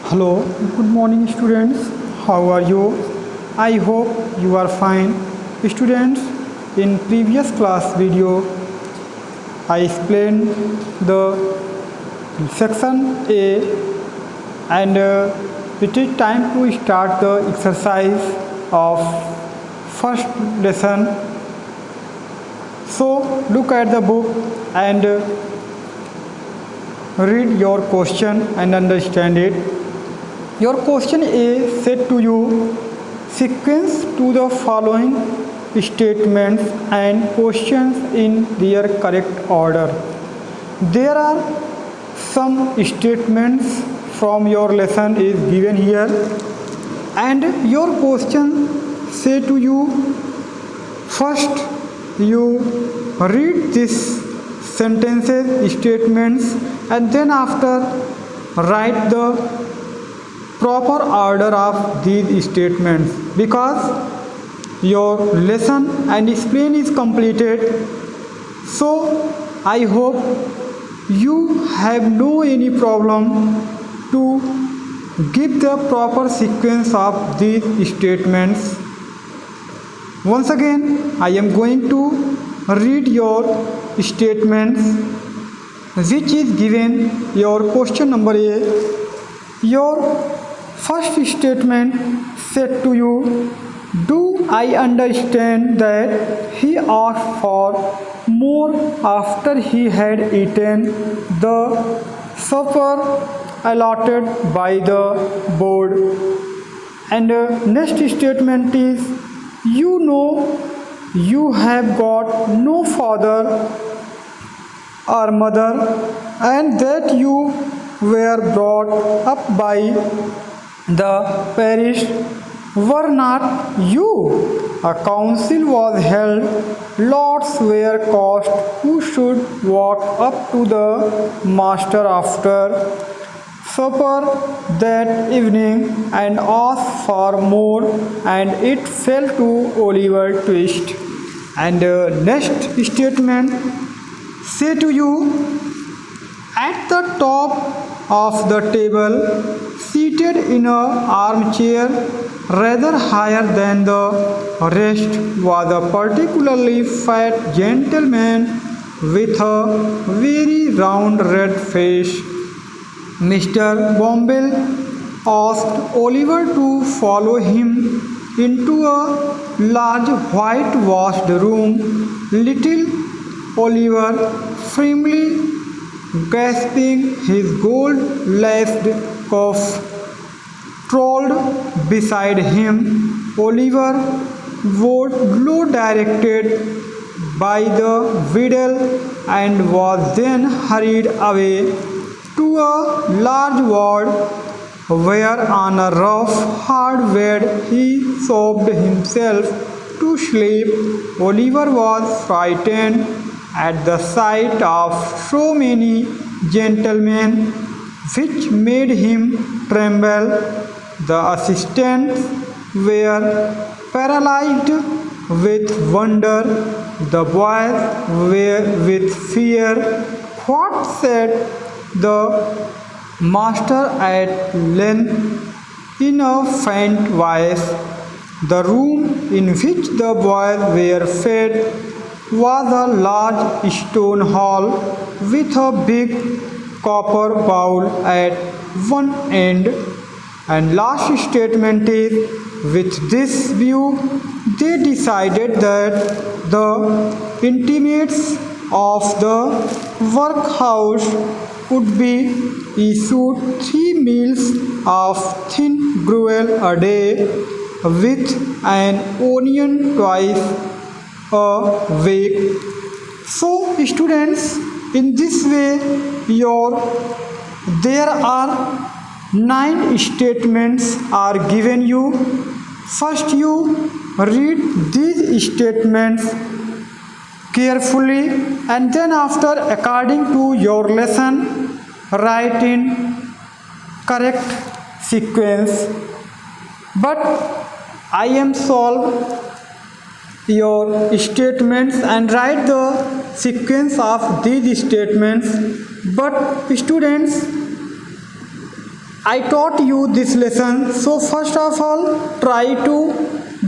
Hello, good morning students. How are you? I hope you are fine. Students, in previous class video, I explained the section A and it is time to start the exercise of first lesson. So look at the book and read your question and understand it. Your question A said to you, sequence to the following statements and questions in their correct order. There are some statements from your lesson is given here and your question say to you, first you read this sentences statements and then after write the proper order of these statements because your lesson and explain is completed. So I hope you have no any problem to give the proper sequence of these statements. Once again I am going to read your statements which is given your question number A. Your first statement said to you, do I understand that he asked for more after he had eaten the supper allotted by the board? And next statement is, you know you have got no father or mother and that you were brought up by the parish, were not you? A council was held, lots were cast who should walk up to the master after supper that evening and ask for more, and it fell to Oliver Twist. And next statement say to you, at the top of the table, seated in a armchair rather higher than the rest, was a particularly fat gentleman with a very round red face. Mr. Bumble asked Oliver to follow him into a large whitewashed room. Little Oliver, firmly grasping his gold-laced cuff, strolled beside him. Oliver wore low directed by the widow and was then hurried away to a large ward where on a rough hard bed he sobbed himself to sleep. Oliver was frightened at the sight of so many gentlemen, which made him tremble. The assistants were paralyzed with wonder, the boys were with fear. What said the master at length in a faint voice? The room in which the boys were fed was a large stone hall with a big copper bowl at one end. And last statement is, with this view they decided that the intimates of the workhouse could be issued 3 meals of thin gruel a day with an onion twice a week. So students, in this way there are 9 statements are given you. First you read these statements carefully and then after according to your lesson write in correct sequence. But I am solve your statements and write the sequence of these statements. But students, I taught you this lesson, so first of all try to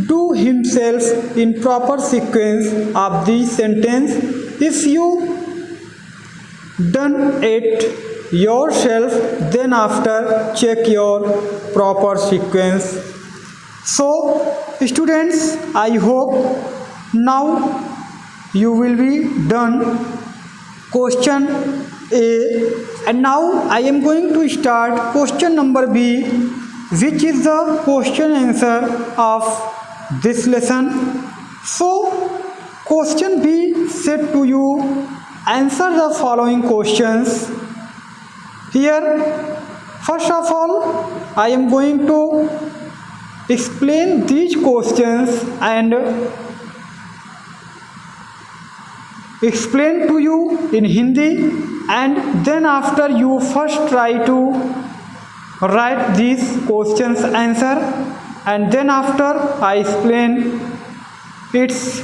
do himself in proper sequence of the sentence. If you done it yourself, then after check your proper sequence. So students, I hope now you will be done question A, and now I am going to start question number B, which is the question answer of this lesson. So question B said to you, answer the following questions. Here first of all I am going to explain these questions and explain to you in Hindi, and then after you first try to write these questions answer, and then after I explain its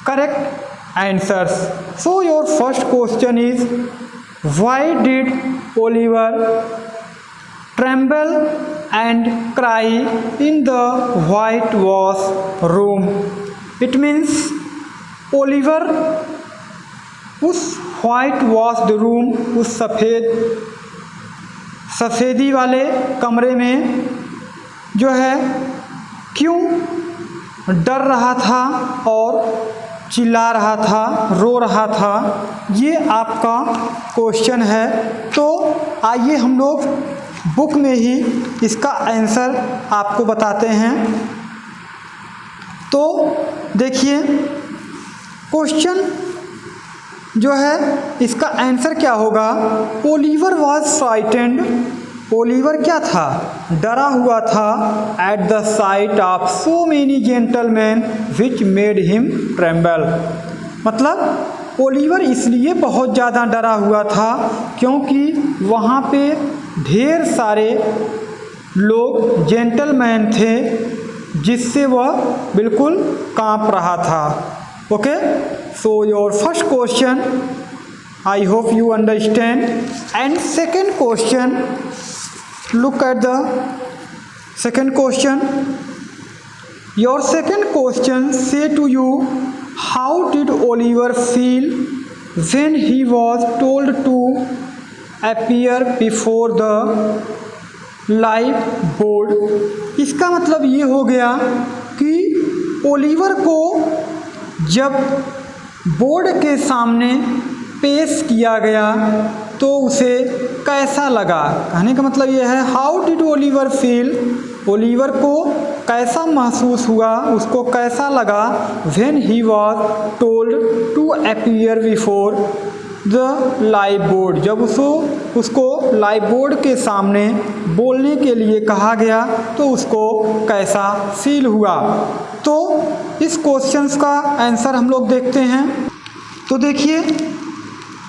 correct answers. So your first question is, why did Oliver tremble and cry in the whitewash room? It means Oliver उस white washed room, उस सफ़ेदी वाले कमरे में जो है क्यों डर रहा था और चिल्ला रहा था, रो रहा था, ये आपका क्वेश्चन है। तो आइए हम लोग बुक में ही इसका आंसर आपको बताते हैं। तो देखिए क्वेश्चन जो है इसका आंसर क्या होगा, ओलिवर वॉज फ्राइटेंड, ओलिवर क्या था, डरा हुआ था, at the site of so many gentleman which made him tremble. मतलब ओलिवर इसलिए बहुत ज़्यादा डरा हुआ था क्योंकि वहाँ पे ढेर सारे लोग जेंटलमैन थे जिससे वह बिल्कुल कांप रहा था। Okay, so your first question I hope you understand, and second question, look at the second question. Your second question say to you, how did Oliver feel when he was told to appear before the live board? इसका मतलब ये हो गया कि Oliver को जब board के सामने पेश किया गया तो उसे कैसा लगा। कहने का मतलब यह है, how did Oliver feel, Oliver को कैसा महसूस हुआ, उसको कैसा लगा, when he was told to appear before the live board, जब उसको लाइव बोर्ड के सामने बोलने के लिए कहा गया तो उसको कैसा फील हुआ। तो इस क्वेश्चंस का आंसर हम लोग देखते हैं। तो देखिए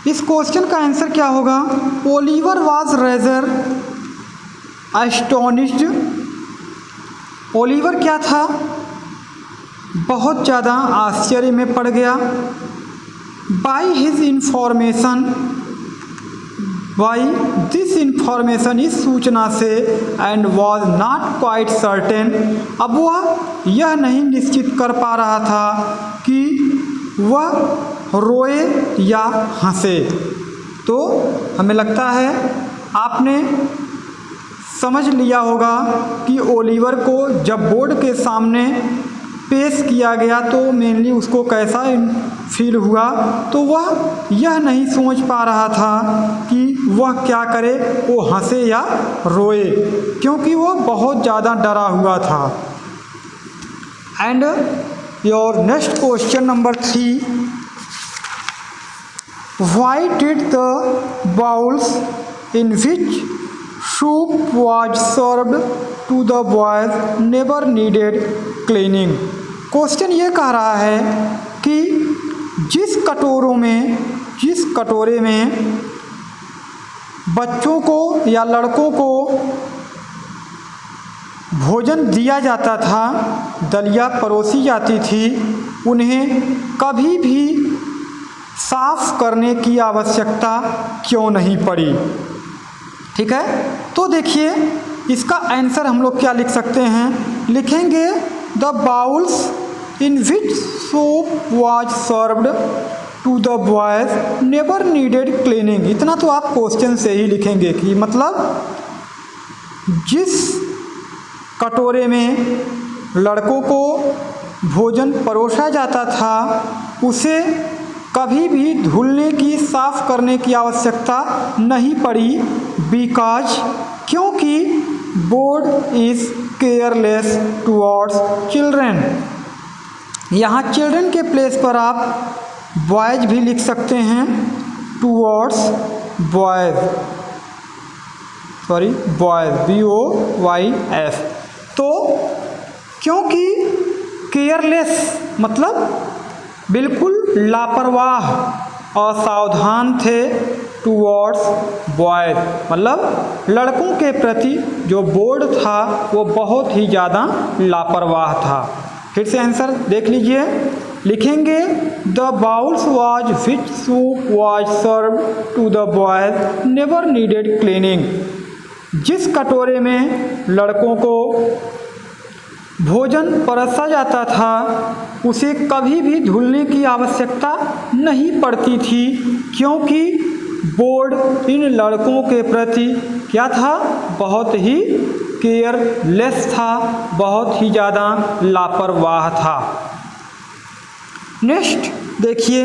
इस क्वेश्चन का आंसर क्या होगा, Oliver was rather astonished, Oliver क्या था, बहुत ज़्यादा आश्चर्य में पड़ गया, by his information, by this information, इस सूचना से, and was not quite certain, अब वह यह नहीं निश्चित कर पा रहा था कि वह रोए या हंसे। तो हमें लगता है आपने समझ लिया होगा कि ओलिवर को जब बोर्ड के सामने पेश किया गया तो मेनली उसको कैसा फील हुआ। तो वह यह नहीं सोच पा रहा था कि वह क्या करे, वो हंसे या रोए, क्योंकि वह बहुत ज़्यादा डरा हुआ था। And your next question number 3, why did the bowls in which soup was served to the boys never needed cleaning. Question ये कह रहा है कि जिस कटोरे में बच्चों को या लड़कों को भोजन दिया जाता था, दलिया परोसी जाती थी, उन्हें कभी भी साफ करने की आवश्यकता क्यों नहीं पड़ी। ठीक है, तो तो देखिए इसका आंसर हम लोग क्या लिख सकते हैं, लिखेंगे the bowls in which soup was served to the boys never needed cleaning. इतना तो आप क्वेश्चन से ही लिखेंगे कि मतलब जिस कटोरे में लड़कों को भोजन परोसा जाता था उसे कभी भी धुलने की, साफ करने की आवश्यकता नहीं पड़ी, बिकॉज क्योंकि board is careless towards children. यहाँ चिल्ड्रेन के प्लेस पर आप बॉयज़ भी लिख सकते हैं, towards boys, sorry boys, BOYS। तो क्योंकि केयरलेस मतलब बिल्कुल लापरवाह, असावधान थे, टुवर्ड्स बॉयज़ मतलब लड़कों के प्रति जो बोर्ड था वो बहुत ही ज़्यादा लापरवाह था। फिर से आंसर देख लीजिए, लिखेंगे the bowls was which soup was serve to the boys never needed cleaning. जिस कटोरे में लड़कों को भोजन परोसा जाता था उसे कभी भी धुलने की आवश्यकता नहीं पड़ती थी, क्योंकि बोर्ड इन लड़कों के प्रति क्या था, बहुत ही केयरलेस था, बहुत ही ज़्यादा लापरवाह था। नेक्स्ट देखिए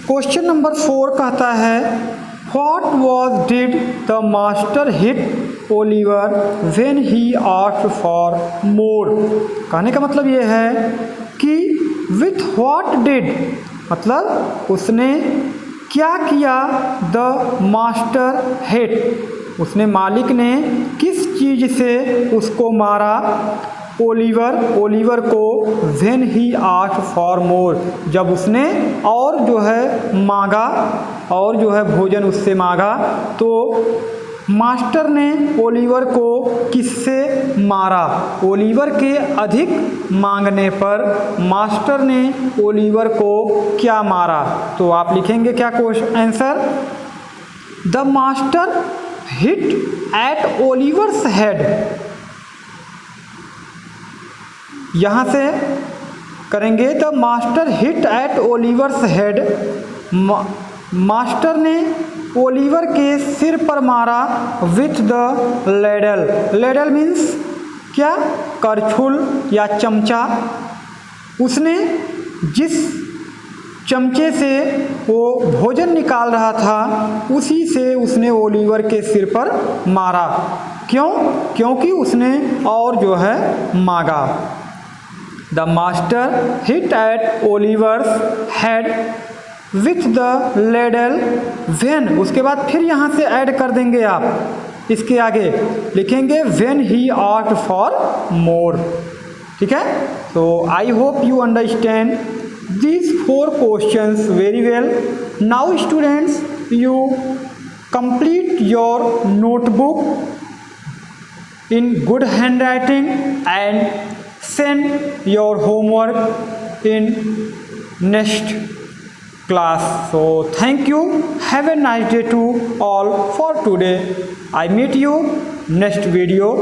क्वेश्चन नंबर 4 कहता है what was did the master hit Oliver when he asked for more. कहने का मतलब ये है कि विथ व्हाट डिड मतलब उसने क्या किया, द मास्टर हिट उसने, मालिक ने किस चीज़ से उसको मारा, ओलिवर को, when he asked for more जब उसने और जो है मांगा, और जो है भोजन उससे मांगा। तो मास्टर ने ओलिवर को किससे मारा, ओलिवर के अधिक मांगने पर मास्टर ने ओलिवर को क्या मारा। तो आप लिखेंगे क्या question answer, the master hit eight Oliver's head. यहाँ से करेंगे the master hit eight Oliver's head, master ने ओलिवर के सिर पर मारा with the ladle. Ladle means क्या, करछुल या चमचा। उसने जिस चमचे से वो भोजन निकाल रहा था उसी से उसने ओलिवर के सिर पर मारा। क्यों, क्योंकि उसने और जो है मांगा। The master hit eight Oliver's head with the ladle when, उसके बाद फिर यहाँ से ऐड कर देंगे आप, इसके आगे लिखेंगे when he asked for more. ठीक है, तो I hope you understand these 4 questions very well. Now students, you complete your notebook in good handwriting and send your homework in next class. So thank you, have a nice day to all for today. I meet you next video.